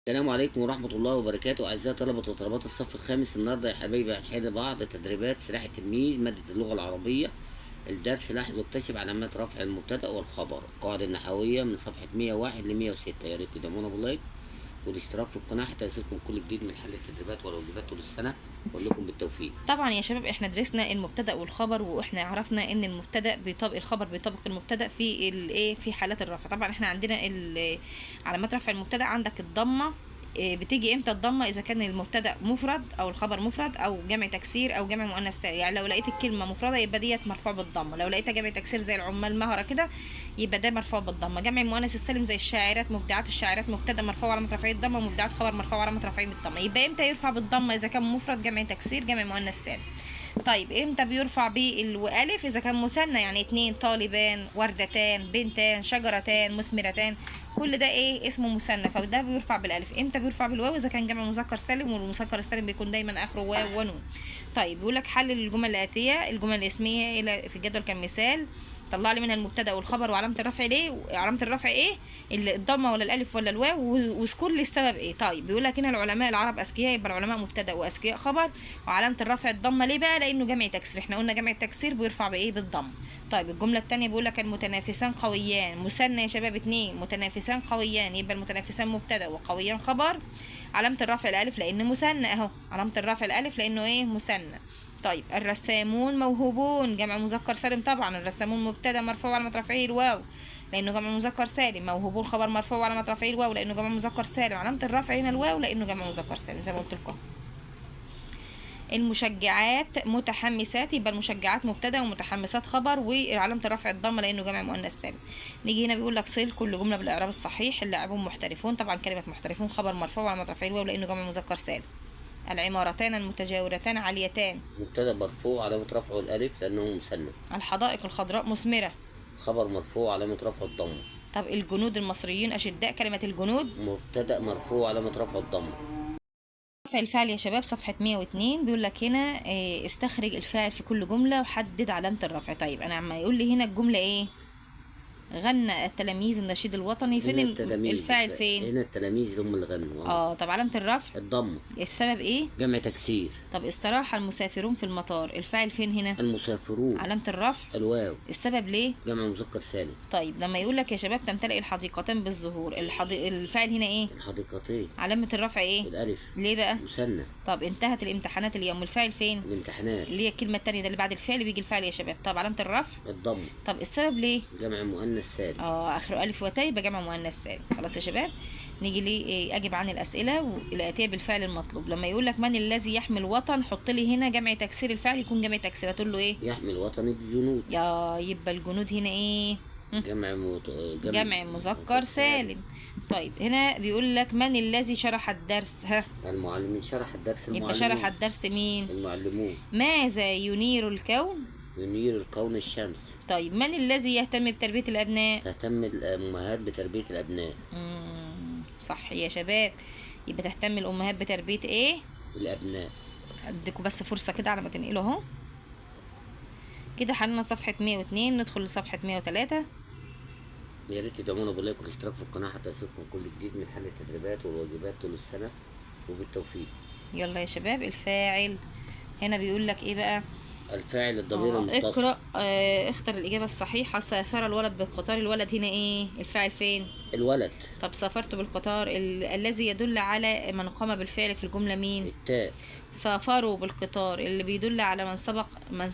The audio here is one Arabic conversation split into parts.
السلام عليكم ورحمة الله وبركاته. أعزائي طلبة وطلبات الصف الخامس، النهاردة يا حبايبي هنحل بعض تدريبات سلاح التلميذ مادة اللغة العربية. الدرس لاحظ واكتشف علامات رفع المبتدأ والخبر، القاعدة النحوية من صفحة 101 ل 106. يا ريت تدعمونا باللايك والاشتراك في القناة حتى يصلكم كل جديد من حل التدريبات والواجبات طول السنة. بقول لكم بالتوفيق. طبعا يا شباب احنا درسنا المبتدا والخبر، واحنا عرفنا ان المبتدا بيطابق الخبر، بيطابق المبتدا في الايه في حالات الرفع. طبعا احنا عندنا علامات رفع المبتدا. عندك الضمه، بتيجي امتى الضمه؟ اذا كان المبتدا مفرد او الخبر مفرد او جمع تكسير او جمع مؤنث سالم. يعني لو لقيت الكلمه مفرده يبقى ديت مرفوع بالضمه، لو لقيتها جمع تكسير زي العمال مهره كده يبقى ده مرفوع بالضمه. جمع المؤنث السالم زي الشاعرات مبدعات، الشاعرات مبتدا مرفوع على رفعه الضمه، مبدعات خبر مرفوع على رفعه بالضمه. يبقى امتى يرفع بالضمه؟ اذا كان مفرد جمع تكسير جمع مؤنث سالم. طيب امتى بيرفع بالالف؟ اذا كان مثنى، يعني اتنين، طالبان، وردتان، بنتان، شجرتان، مثمرتان، كل ده ايه اسمه مثنى، فده بيرفع بالالف. امتى بيرفع بالواو؟ اذا كان جمع مذكر سالم، والمذكر السالم بيكون دايما اخره واو ونون. طيب بيقول لك حلل الجمل الاتيه، الجمل الاسميه الى في الجدول كمثال. طلع لي منها المبتدا والخبر وعلامه الرفع ليه، علامه الرفع ايه، الضمه ولا الالف ولا الواو، واذكر لي السبب ايه. طيب بيقول لك هنا العلماء العرب اذكياء، يبقى العلماء مبتدا واذكياء خبر، وعلامه الرفع الضمه. ليه بقى؟ لانه جمع تكسير، احنا قلنا جمع التكسير بيرفع بايه؟ بالضم. طيب الجمله الثانيه بيقول لك المتنافسان قويان، مثنى يا شباب، اتنين، متنافسان قويان، يبقى المتنافسان مبتدا وقويان خبر، علامه الرفع الالف لان مثنى اهو، علامه الرفع الالف لانه ايه؟ مثنى. طيب الرسامون موهوبون، جمع مذكر سالم، طبعا الرسامون مبتدا مرفوع على رفعه الواو لانه جمع مذكر سالم، موهوبون خبر مرفوع على رفعه الواو لانه جمع مذكر سالم، علامه الرفع هنا الواو لانه جمع مذكر سالم زي ما قلت لكم. المشجعات متحمسات، يبقى المشجعات مبتدا ومتحمسات خبر، وعلامه الرفع الضمه لانه جمع مؤنث سالم. نيجي هنا بيقول لك صل كل جمله بالاعراب الصحيح. اللاعبون محترفون، طبعا كلمه محترفون خبر مرفوع على رفعه الواو لانه جمع مذكر سالم. العمارتان المتجاورتان عاليتان، مبتدأ مرفوع علامة رفعه الألف لأنه مثنى. الحدائق الخضراء مثمرة، خبر مرفوع علامة رفعه الضمة. طب الجنود المصريين أشداء، كلمة الجنود مبتدأ مرفوع علامة رفعه الضمة. رفع الفعل يا شباب صفحة 102. بيقول لك هنا استخرج الفاعل في كل جملة وحدد علامة الرفع. طيب أنا عم يقول لي هنا الجملة إيه؟ غنى التلاميذ النشيد الوطني، فين الفاعل فين؟ هنا التلاميذ هم اللي غنوا. طب علامة الرفع الضم. السبب ايه؟ جمع تكسير. طب استراح المسافرون في المطار، الفاعل فين هنا؟ المسافرون. علامة الرفع الواو. السبب ليه؟ جمع مذكر سالم. طيب لما يقول لك يا شباب تمتلئ الحديقتان بالزهور، الفاعل هنا ايه؟ الحديقتين. علامة الرفع ايه؟ الالف. ليه بقى؟ مثنى. طب انتهت الامتحانات اليوم، الفاعل فين؟ الامتحانات اللي هي الكلمة التانية ده اللي بعد الفعل بيجي الفعل يا شباب. طب علامة الرفع الضم. طب السبب ليه؟ جمع مؤنث سالم. اخره الف وتاء يبقى جمع مؤنث سالم. خلاص يا شباب، نيجي ليه اجب عن الاسئله الاتيه بالفعل المطلوب. لما يقول لك من الذي يحمل وطن، حط لي هنا جمع تكسير، الفعل يكون جمع تكسير، هتقول له ايه؟ يحمل وطن الجنود. يبقى الجنود هنا ايه؟ جمع مذكر سالم. طيب هنا بيقول لك من الذي شرح الدرس؟ المعلمين. شرح الدرس المعلمون. يبقى شرح الدرس مين؟ المعلمون. ماذا ينير الكون؟ ينير الكون الشمس. طيب من الذي يهتم بتربية الأبناء؟ تهتم الأمهات بتربية الأبناء. صح يا شباب، يبقى تهتم الأمهات بتربية ايه؟ الأبناء. اديكوا بس فرصة كده على ما تنقلوا اهو. كده حلنا صفحة 102، ندخل لصفحة 103. يا ريت تدعمونا باللايك والاشتراك في القناة حتى يصلكم كل جديد من حل التدريبات والواجبات طول السنة وبالتوفيق. يلا يا شباب الفاعل هنا بيقول لك ايه بقى؟ الفاعل الضمير المتصل. اقرأ اختر الإجابة الصحيحة. سافر الولد بالقطار، الولد هنا ايه؟ الفاعل فين؟ الولد. طب سافرت بالقطار، الذي يدل على من قام بالفعل في الجملة مين؟ التاء. سافروا بالقطار اللي بيدل على من سبق،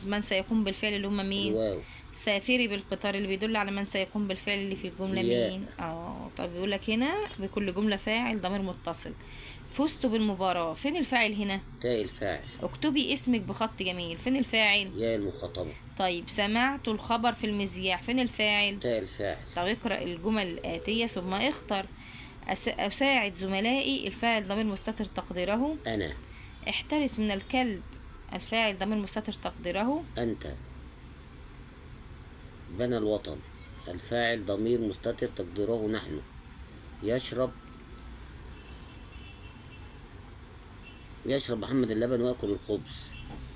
من سيقوم بالفعل اللي هم مين؟ الواو. سافري بالقطار اللي بيدل على من سيقوم بالفعل اللي في الجملة مين؟ طب بيقول لك هنا بكل جملة فاعل ضمير متصل. فزت بالمباراة، فين الفاعل هنا؟ تاء الفاعل. اكتبي اسمك بخط جميل، فين الفاعل؟ ياء المخاطبة. طيب سمعت الخبر في المذياع، فين الفاعل؟ تاء الفاعل. طب اقرأ الجمل الآتية ثم اختر. أساعد زملائي، الفاعل ضمير مستتر تقديره أنا. احترس من الكلب، الفاعل ضمير مستتر تقديره أنت. بنى الوطن، الفاعل ضمير مستتر تقديره نحن. يشرب محمد اللبن ويأكل الخبز،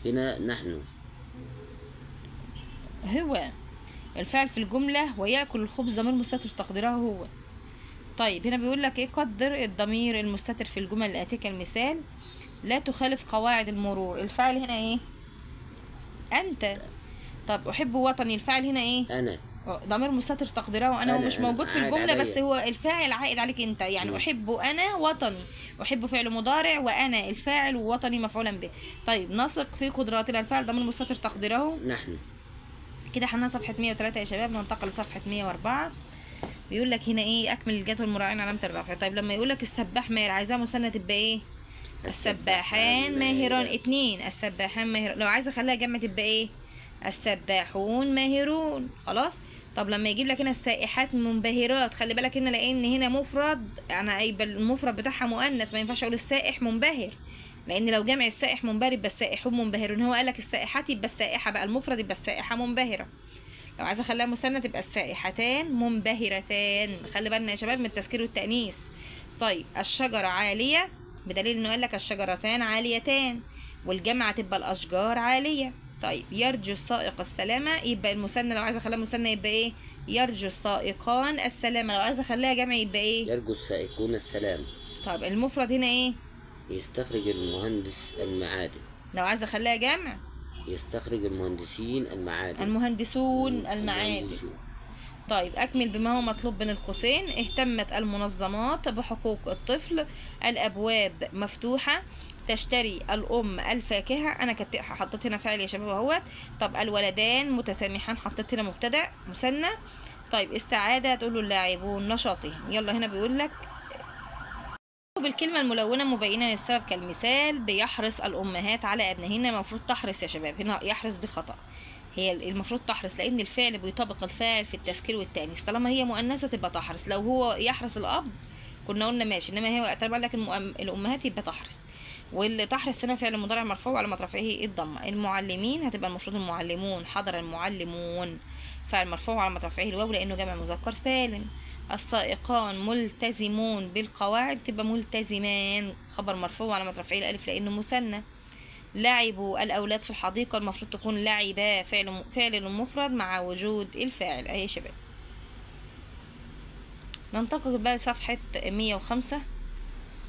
هنا نحن. هو الفاعل في الجملة ويأكل الخبز ضمير مستتر تقديره هو. طيب هنا بيقول لك ايه، قدر الضمير المستتر في الجمل الآتية كالمثال لا تخالف قواعد المرور. الفاعل هنا ايه؟ انت. طب احب وطني، الفاعل هنا ايه؟ انا. ضمير مستتر تقديره انا، هو مش موجود في عاد الجمله، بس عليا. هو الفاعل عائد عليك انت. يعني احب انا وطني، احب فعل مضارع وانا الفاعل ووطني مفعولا به. طيب نثق في قدراتنا، الفاعل ضمير مستتر تقديره نحن. كده. احنا صفحه 103 يا شباب، ننتقل لصفحه 104. بيقول لك هنا ايه، اكمل الجدول المراعين علامه الرفع. طيب لما يقول لك السباح ماهر، عايزاه مثنى تبقى ايه؟ السباحان ماهران. 2 السباحان ماهران. لو عايزه اخليها جمع تبقى ايه؟ السباحون ماهرون. خلاص. طب لما يجيب لك هنا السائحات منبهرات، خلي بالك هنا لان هنا مفرد، انا يبقى المفرد بتاعها مؤنث، ما ينفعش اقول السائح منبهر، لان لو جمع السائح منبهر يبقى السائحون منبهرون. هو قال لك السائحات يبقى السائحه، بقى المفرد يبقى السائحه منبهره. لو عايزه اخليها مثنى تبقى السائحتان منبهرتان. خلي بالنا يا شباب من التذكير والتانيث. طيب الشجره عاليه، بدليل انه قال لك الشجرتان عاليتان، والجمع تبقى الاشجار عاليه. طيب يرجو السائق السلامه، يبقى المثنى لو عايزه اخليها مثنى يبقى ايه؟ يرجو السائقان السلامه. لو عايزه اخليها جمع يبقى ايه؟ يرجو السائقون السلام. طيب المفرد هنا ايه؟ يستخرج المهندس المعادن. لو عايزه اخليها جمع يستخرج المهندسين المعادن. المهندسون المعادن. المهندسون. طيب أكمل بما هو مطلوب بين القوسين. اهتمت المنظمات بحقوق الطفل، الأبواب مفتوحة، تشتري الأم الفاكهة. أنا حطيت هنا فعل يا شباب اهوت. طب الولدان متسامحان، حطيت هنا مبتدأ مثنى. طيب استعاد هتقول له اللاعبون نشاطهم. يلا هنا بيقول لك بالكلمة الملونة مبينا للسبب كالمثال بيحرص الأمهات على أبنائهن. المفروض تحرص يا شباب، هنا يحرص دي خطأ، هي المفروض تحرص، لان الفعل بيطابق الفاعل في التذكير والتانيث. طالما هي مؤنثه تبقى تحرص. لو هو يحرص الاب كنا قلنا ماشي، انما هي طالما لك الامهات يبقى تحرص. واللي تحرص هنا فعل مضارع مرفوع وعلامه رفعه الضمه. المعلمين هتبقى المفروض المعلمون. حضر المعلمون فعل مرفوع وعلامه رفعه الواو لانه جمع مذكر سالم. السائقان ملتزمون بالقواعد، تبقى ملتزمان خبر مرفوع وعلامه رفعه الالف لانه مثنى. لعبوا الأولاد في الحديقة، المفروض تكون لعبا فعل مفرد مع وجود الفاعل أهي يا شباب. ننتقل بقى لصفحة 105.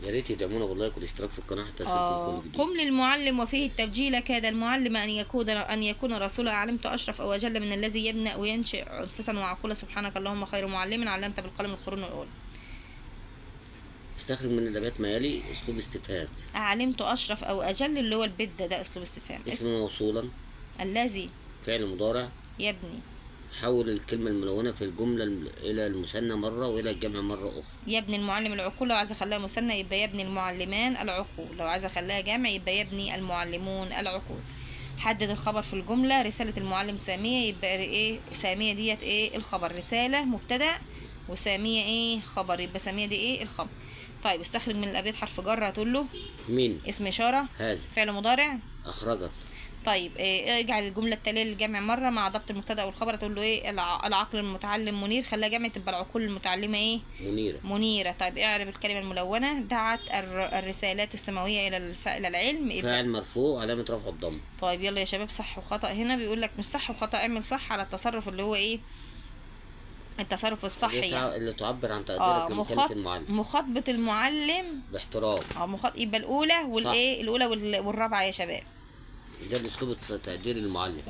يا ريت يدعمونا والله، اشتراك في القناة حتى يصلكم كل جديد. قم للمعلم وفيه التبجيل، كاد المعلم أن يكون رسولا. علمت أشرف أو أجل من الذي يبنى وينشئ أنفسا وعقولا. سبحانك اللهم خير معلم علمت بالقلم القرون الأولى. استخرج من الأدوات ما يلي أسلوب استفهام. علمت أشرف أو أجل اللي هو البد ده أسلوب استفهام. اسم موصولا. الذي. فعل مضارع. يبني. حول الكلمة الملونة في الجملة إلى المثنى مرة وإلى الجمع مرة أخرى. يبني المعلم العقول، لو عايزة أخليها مثنى يبقى يبني المعلمان العقول، لو عايزة أخليها جمع يبقى يبني المعلمون العقول. حدد الخبر في الجملة. رسالة المعلم سامية، يبقى إيه سامية ديت إيه الخبر. رسالة مبتدأ وسامية إيه خبر، يبقى سامية دي إيه الخبر. طيب استخرج من الأبيات حرف جر، هتقول له مين. اسم إشارة. هذا. فعل مضارع. أخرجت. طيب اجعل الجمله التاليه للجمع مره مع ضبط المبتدا والخبر. تقول له ايه العقل المتعلم منير، خليها جمع تبقى العقول المتعلمه ايه منيره. طيب اعرب الكلمه الملونه. دعت الرسالات السماويه الى العلم. فاعل مرفوع علامه رفع الضم. طيب يلا يا شباب صح وخطا. هنا بيقول لك مش صح وخطا، اعمل صح على التصرف اللي هو ايه التصرف الصحي يعني. اللي تعبر عن تقديرك لمكانة المعلم. مخاطبه المعلم باحترام. يبقى الاولى والايه الاولى والرابعه يا شباب. ده الاسلوب تقدير المعلم.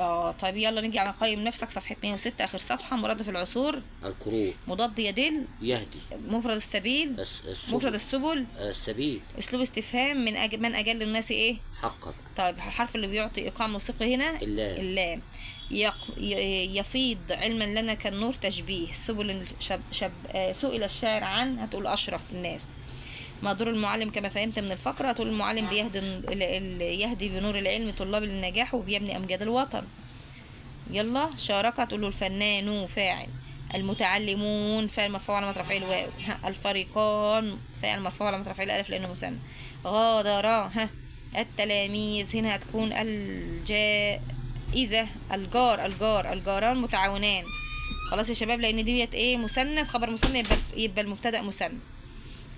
طيب يلا نيجي على قيم نفسك صفحه 106 اخر صفحه. مرادف العصور. القرون. مضاد يدل. يهدي. مفرد السبيل. مفرد السبل. السبيل. اسلوب استفهام. من اجل الناس ايه حقا. طيب الحرف اللي بيعطي ايقاع موسيقي هنا اللام. يفيض علما لنا كالنور. تشبيه. سبل سئل الشاعر عن، هتقول اشرف الناس. ما دور المعلم كما فهمت من الفقرة، هتقول المعلم يهدي بنور العلم طلاب للنجاح وبيبني أمجاد الوطن. يلا شارك، هتقول له الفنان فاعل. المتعلمون فاعل مرفوع على رفعه الواو. الفريقان فاعل مرفوع على رفعه الألف لأنه مثنى. غادر التلاميذ، هنا هتكون الجائزة. الجاران متعاونان. خلاص يا شباب، لأن ديت ايه مثنى، خبر مثنى يبقى المبتدأ مثنى.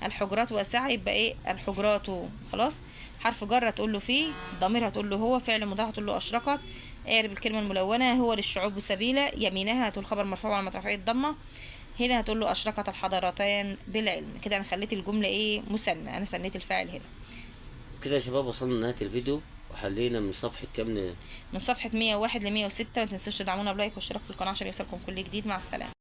الحجرات واسعة يبقى ايه الحجرات. خلاص. حرف جر هتقول له فيه. ضمير هتقول له هو. فعل مضارع هتقول له اشرقت. اعرب الكلمة الملونة. هو للشعوب سبيلا. يمينها هتقول خبر مرفوع على رفعه الضمة. هنا هتقول له اشرقت الحضارتان بالعلم. كده انا خليت الجمله ايه مثنى، انا سنيت الفاعل هنا. كده يا شباب وصلنا لنهايه الفيديو، وحلينا من صفحه كام من صفحه 101 ل 106. ما تنسوش تدعمونا بلايك واشتراك في القناه عشان يوصلكم كل جديد. مع السلامه.